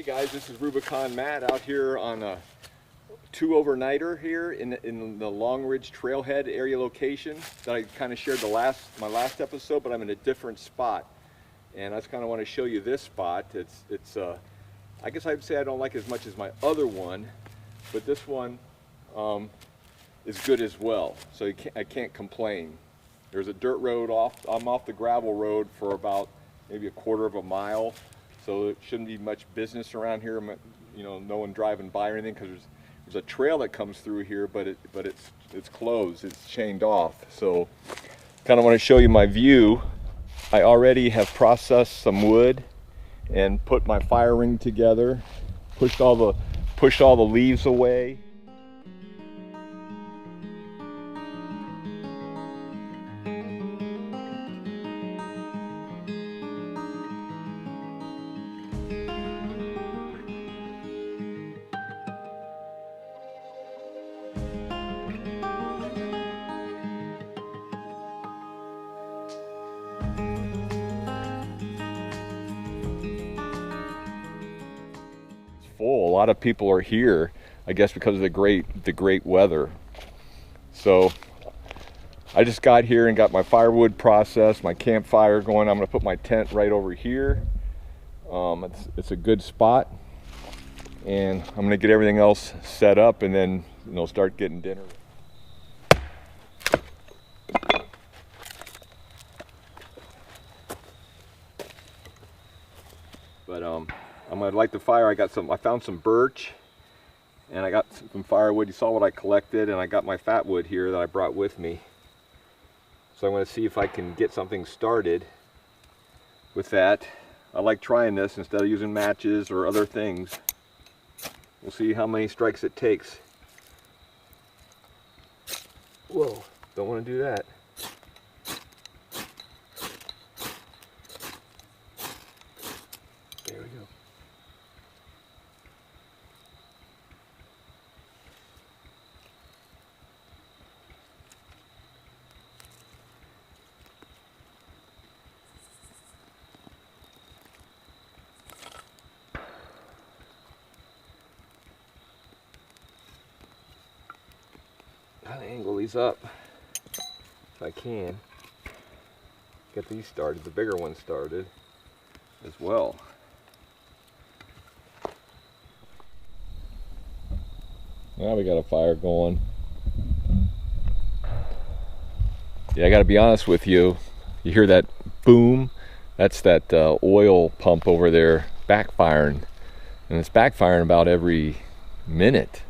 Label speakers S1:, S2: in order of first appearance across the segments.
S1: guys, this is Rubicon Matt out here on a 2-overnighter here in the Long Ridge Trailhead area location that I kind of shared my last episode, but I'm in a different spot, and I just kind of want to show you this spot. It's I guess I'd say I don't like it as much as my other one, but this one is good as well, so I can't complain. There's a dirt road I'm off the gravel road for about maybe a quarter of a mile, so it shouldn't be much business around here. You know, no one driving by or anything, because there's a trail that comes through here, but it's closed. It's chained off. So, kind of want to show you my view. I already have processed some wood and put my fire ring together. Pushed all the leaves away. Full. A lot of people are here, I guess, because of the great weather. So I just got here and got my firewood processed, my campfire going. I'm going to put my tent right over here. It's a good spot, and I'm going to get everything else set up, and then start getting dinner. But I'm gonna light the fire. I found some birch, and I got some firewood. You saw what I collected, and I got my fat wood here that I brought with me. So I'm gonna see if I can get something started with that. I like trying this instead of using matches or other things. We'll see how many strikes it takes. Whoa, don't want to do that. There we go. I'll angle these up if I can. Get these started, the bigger ones started as well. Now we got a fire going. Yeah, I gotta be honest with you. You hear that boom? That's that oil pump over there backfiring. And it's backfiring about every minute.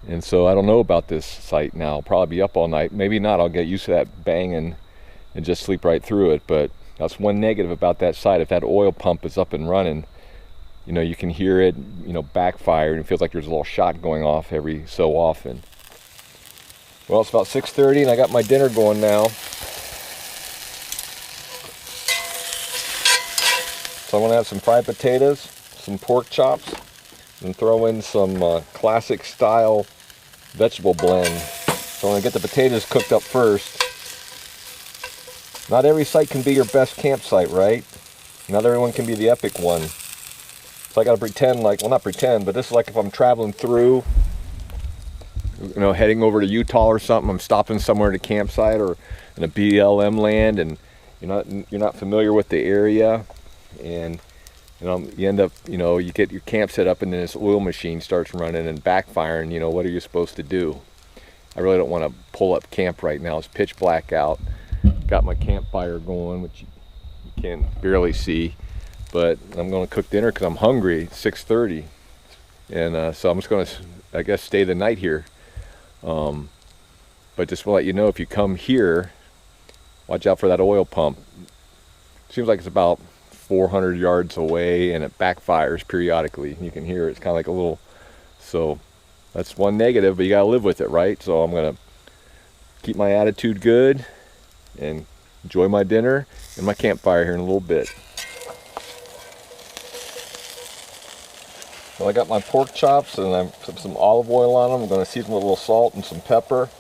S1: And so I don't know about this site now. I'll probably be up all night. Maybe not. I'll get used to that banging and just sleep right through it. But that's one negative about that site. If that oil pump is up and running, you can hear it, backfire, and it feels like there's a little shot going off every so often. Well, it's about 6:30, and I got my dinner going now. So I'm gonna have some fried potatoes, some pork chops, and throw in some classic style vegetable blend. So I'm gonna get the potatoes cooked up first. Not every site can be your best campsite, right? Not everyone can be the epic one. So I gotta pretend like, well, not pretend, but this is like if I'm traveling through, heading over to Utah or something. I'm stopping somewhere at a campsite or in a BLM land, and you're not familiar with the area, and you end up, you get your camp set up, and then this oil machine starts running and backfiring. What are you supposed to do? I really don't want to pull up camp right now. It's pitch black out. Got my campfire going, which you can barely see, but I'm going to cook dinner because I'm hungry. It's 6:30, and so I'm just going to, I guess, stay the night here. But just to let you know, if you come here, watch out for that oil pump. Seems like it's about 400 yards away, and it backfires periodically. You can hear it. It's kind of like a little, so that's one negative, but you gotta live with it, right? So I'm gonna keep my attitude good and enjoy my dinner and my campfire here in a little bit. Well, I got my pork chops, and I put some olive oil on them. I'm gonna season with a little salt and some pepper.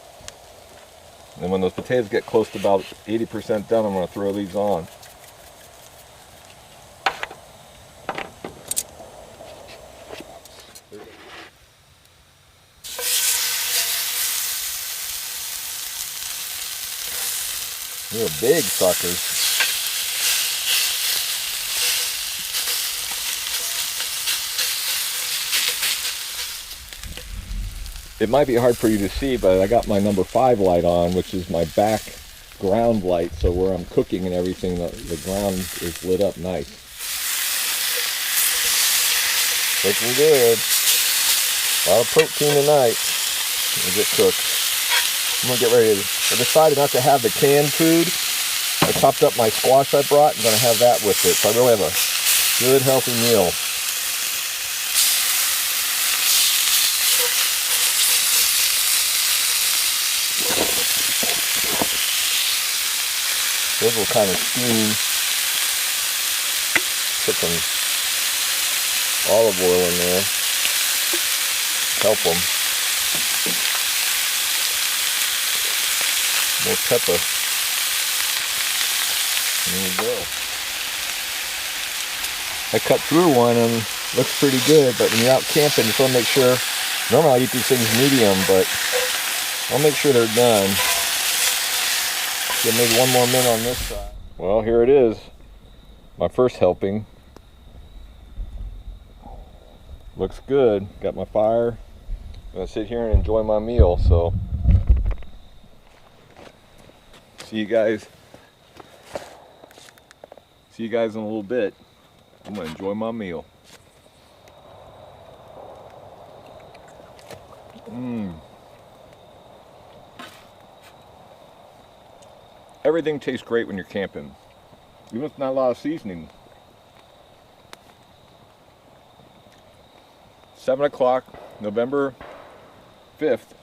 S1: And when those potatoes get close to about 80% done, I'm gonna throw these on. They're big suckers. It might be hard for you to see, but I got my number 5 light on, which is my background light, so where I'm cooking and everything, the ground is lit up nice. Looking good. A lot of protein tonight. We'll get cooked. I'm gonna get ready to, I decided not to have the canned food. I chopped up my squash I brought. I'm gonna have that with it. So I really have a good healthy meal. Those will kind of steam. Put some olive oil in there. Help them. More pepper. There we go. I cut through one and looks pretty good, but when you're out camping, you just want to make sure. Normally I eat these things medium, but I'll make sure they're done. Get maybe one more minute on this side. Well, here it is. My first helping. Looks good. Got my fire. I'm gonna sit here and enjoy my meal. So, see you guys in a little bit. I'm gonna enjoy my meal. Everything tastes great when you're camping, even if it's not a lot of seasoning. 7 o'clock, November 5th,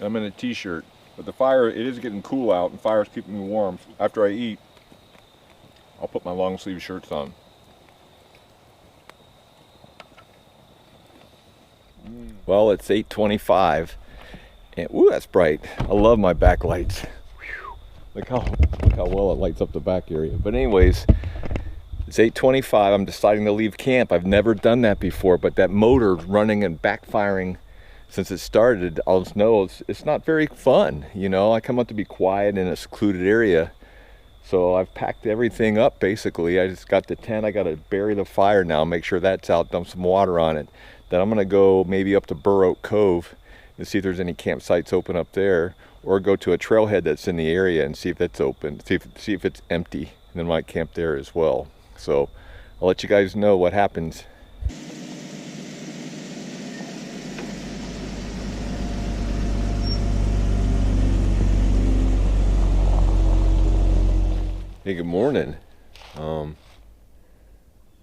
S1: I'm in a t-shirt, but the fire, it is getting cool out, and fire is keeping me warm. After I eat, I'll put my long sleeve shirts on. Well, it's 8:25, and ooh, that's bright. I love my backlights. Look how well it lights up the back area. But anyways, it's 8:25. I'm deciding to leave camp. I've never done that before, but that motor running and backfiring since it started, I'll just know it's not very fun. You know, I come out to be quiet in a secluded area. So I've packed everything up basically. I just got the tent. I got to bury the fire now, make sure that's out, dump some water on it. Then I'm going to go maybe up to Burr Oak Cove and see if there's any campsites open up there, or go to a trailhead that's in the area and see if that's open, see if it's empty, and then might camp there as well. So I'll let you guys know what happens. Hey, good morning.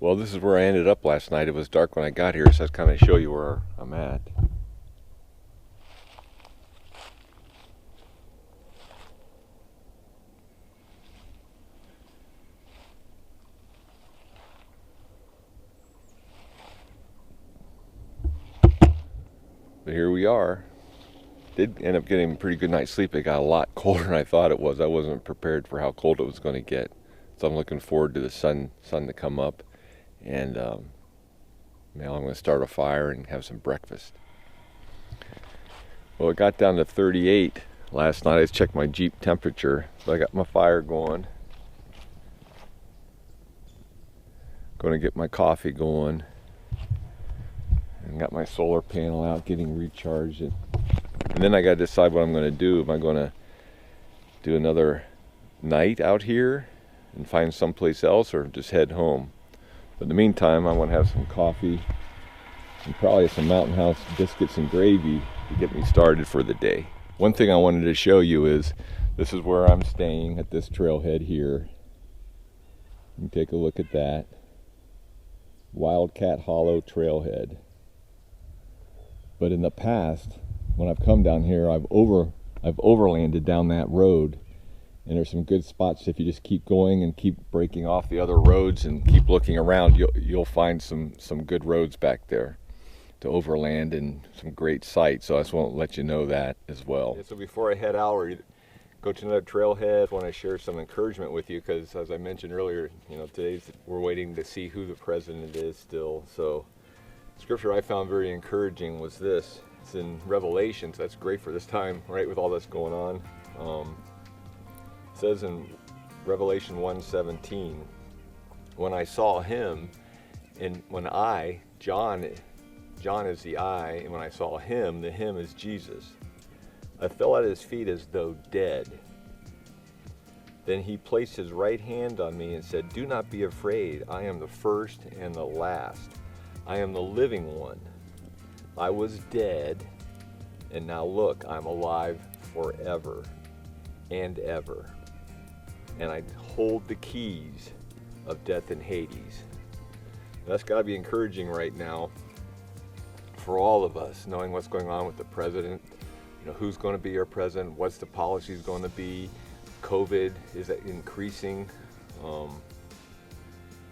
S1: Well, this is where I ended up last night. It was dark when I got here, so I was kind of show you where I'm at. But here we are. Did end up getting a pretty good night's sleep. It got a lot colder than I thought it was. I wasn't prepared for how cold it was going to get. So I'm looking forward to the sun to come up. And now I'm going to start a fire and have some breakfast. Well, it got down to 38 last night. I just checked my Jeep temperature. So I got my fire going. Going to get my coffee going. And got my solar panel out getting recharged. And then I got to decide what I'm going to do. Am I going to do another night out here and find someplace else, or just head home? But in the meantime, I want to have some coffee and probably some Mountain House biscuits and gravy to get me started for the day. One thing I wanted to show you is this is where I'm staying at this trailhead here. You can take a look at that. Wildcat Hollow Trail Head. But in the past, when I've come down here, I've overlanded down that road, and there's some good spots. If you just keep going and keep breaking off the other roads and keep looking around, you'll find some good roads back there to overland and some great sights. So I just want to let you know that as well. Yeah, so before I head out or go to another trailhead, I want to share some encouragement with you, because as I mentioned earlier, we're waiting to see who the president is still. So scripture I found very encouraging was this. It's in Revelation, so that's great for this time, right, with all this going on. It says in Revelation 1:17, when I saw him, and when I, John is the I, and when I saw him, the him is Jesus, I fell at his feet as though dead. Then he placed his right hand on me and said, do not be afraid. I am the first and the last. I am the living one. I was dead, and now look, I'm alive forever and ever. And I hold the keys of death and Hades. That's got to be encouraging right now for all of us, knowing what's going on with the president, who's going to be our president, what's the policies going to be. COVID is increasing. I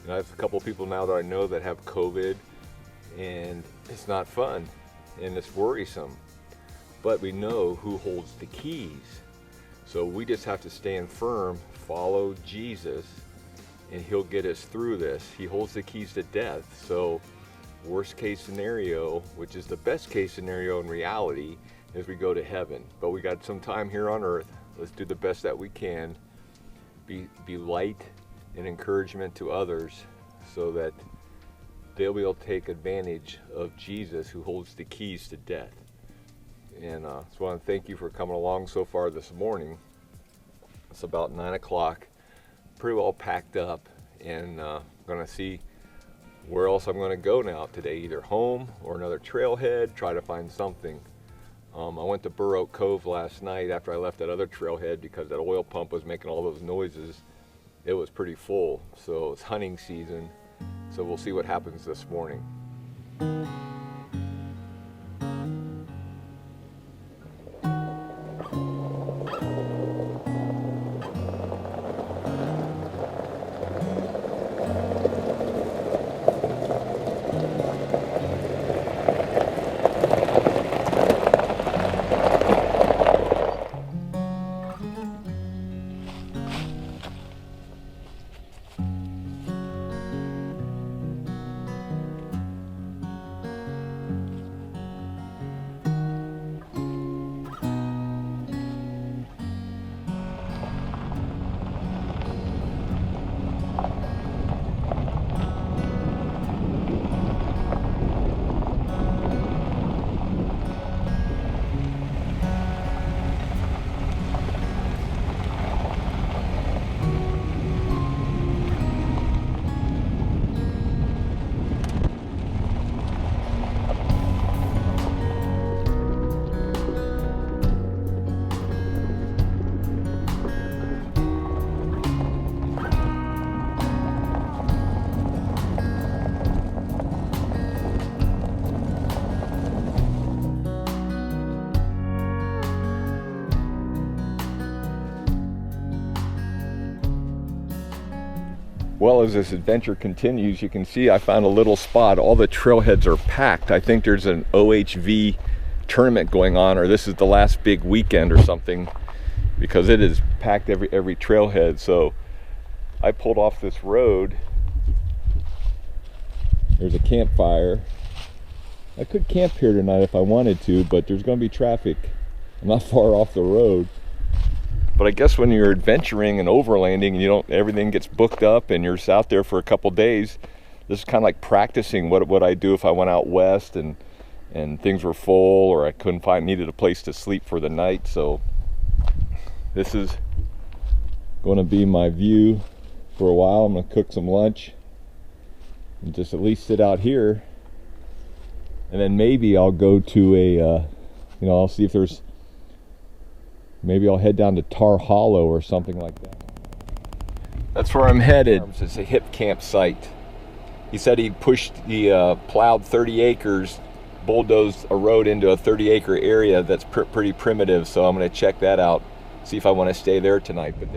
S1: have a couple of people now that I know that have COVID, and it's not fun and it's worrisome. But we know who holds the keys. So we just have to stand firm, follow Jesus, and he'll get us through this. He holds the keys to death. So worst case scenario, which is the best case scenario in reality, is we go to heaven. But we got some time here on earth. Let's do the best that we can. Be light and encouragement to others so that they'll be able to take advantage of Jesus, who holds the keys to death. And so I want to thank you for coming along so far this morning. It's about 9 o'clock, pretty well packed up, and going to see where else I'm going to go now today, either home or another trailhead, try to find something. I went to Burr Oak Cove last night after I left that other trailhead because that oil pump was making all those noises. It was pretty full, so it's hunting season, so we'll see what happens this morning. Well, as this adventure continues, you can see I found a little spot. All the trailheads are packed. I think there's an OHV tournament going on, or this is the last big weekend or something, because it is packed every trailhead. So I pulled off this road. There's a campfire. I could camp here tonight if I wanted to, but there's going to be traffic. I'm not far off the road. But I guess when you're adventuring and overlanding and everything gets booked up and you're out there for a couple days, this is kind of like practicing what I do if I went out west and things were full, or I needed a place to sleep for the night. So this is going to be my view for a while. I'm going to cook some lunch and just at least sit out here, and then maybe I'll go to I'll see if there's, maybe I'll head down to Tar Hollow or something like that. That's where I'm headed. It's a Hipcamp site. He said he plowed 30 acres, bulldozed a road into a 30-acre area that's pretty primitive, so I'm going to check that out, see if I want to stay there tonight. But